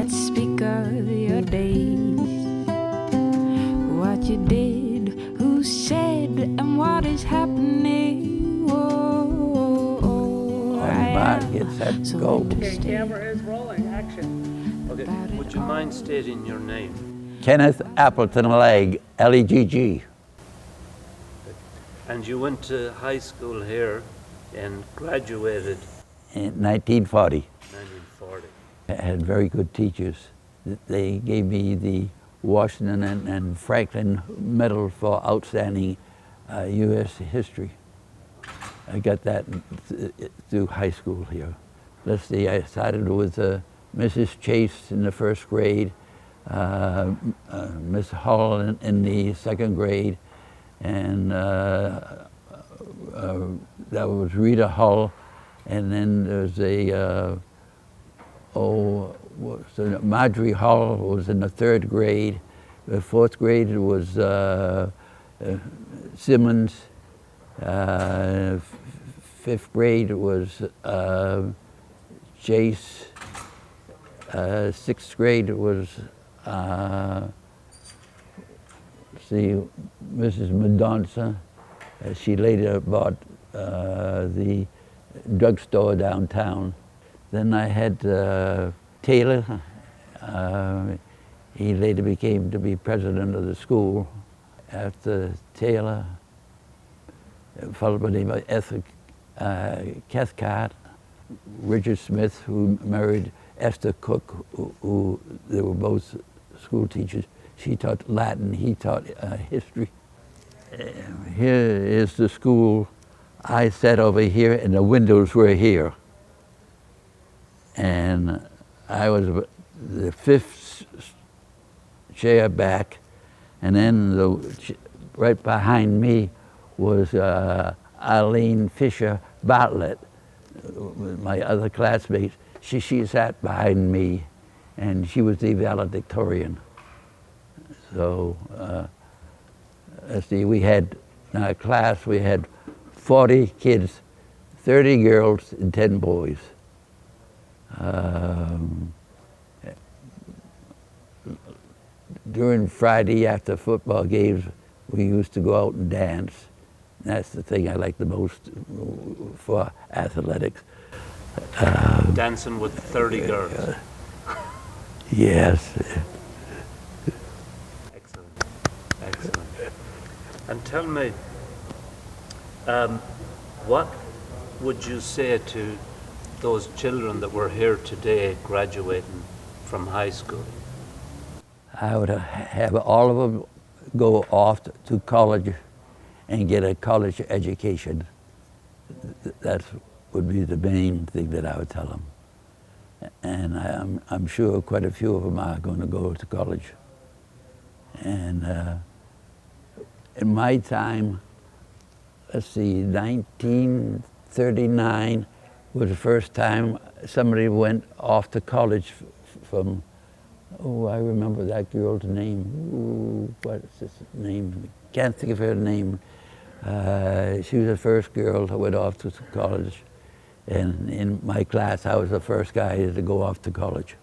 Let's speak of your days. What you did, who said, and what is happening. Oh, Get set, go. Okay, camera is rolling, action. Okay, would you mind stating your name? Kenneth Appleton Legg, Legg. And you went to high school here and graduated In 1940. 1940. I had very good teachers. They gave me the Washington and Franklin Medal for outstanding U.S. history. I got that through high school here. Let's see, I started with Mrs. Chase in the first grade, Miss Hull in the second grade, and that was Rita Hull, and then there's Marjorie Hull was in the third grade. The fourth grade was Simmons. Fifth grade was Chase. Sixth grade was Mrs. Mendonça. She later bought the drugstore downtown. Then I had Taylor. He later became to be president of the school. After Taylor, followed by the name of Cathcart, Richard Smith, who married Esther Cook, who they were both school teachers. She taught Latin, he taught history. Here is the school. I sat over here and the windows were here. And I was the fifth chair back, and then right behind me was Eileen Fisher Bartlett, my other classmates. She sat behind me, and she was the valedictorian. So, let's see, we had, in our class, we had 40 kids, 30 girls and 10 boys. During Friday after football games, we used to go out and dance. That's the thing I like the most for athletics. Dancing with 30 girls. Yes. Excellent, excellent. And tell me, what would you say to those children that were here today graduating from high school? I would have all of them go off to college and get a college education. That would be the main thing that I would tell them. And I'm sure quite a few of them are going to go to college. And in my time, let's see, 1939 was the first time somebody went off to college from, I remember that girl's name. What's his name? Can't think of her name. She was the first girl that went off to college. And in my class, I was the first guy to go off to college.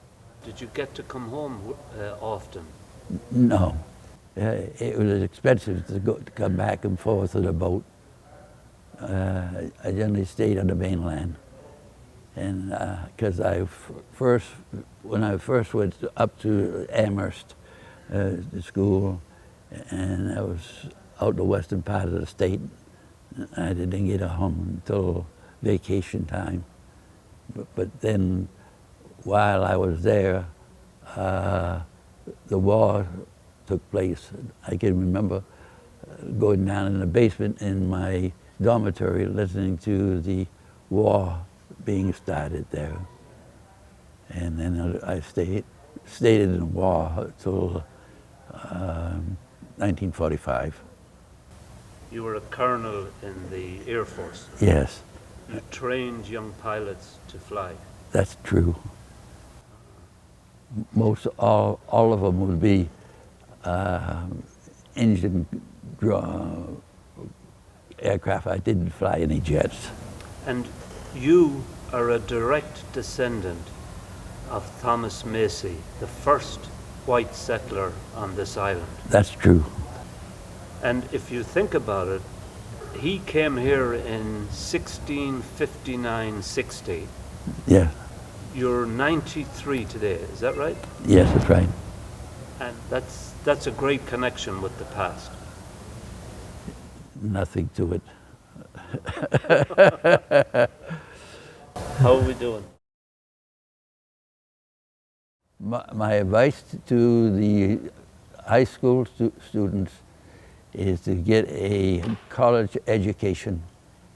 Did you get to come home often? No. It was expensive to come back and forth with a boat. I generally stayed on the mainland. And because when I first went up to Amherst, the school, and I was out the western part of the state, I didn't get home until vacation time. But then, while I was there, the war took place. I can remember going down in the basement in my dormitory listening to the war being started there. And then I stayed in the war until 1945. You were a colonel in the Air Force. Yes. You trained young pilots to fly. That's true. All of them would be engine aircraft. I didn't fly any jets. And you are a direct descendant of Thomas Macy, the first white settler on this island. That's true. And if you think about it, he came here in 1659-60. Yeah. You're 93 today, is that right? Yes, that's right. And that's a great connection with the past. Nothing to it. How are we doing? My advice to the high school students is to get a college education,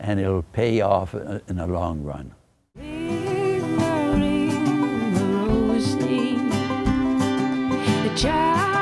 and it'll pay off in the long run. The child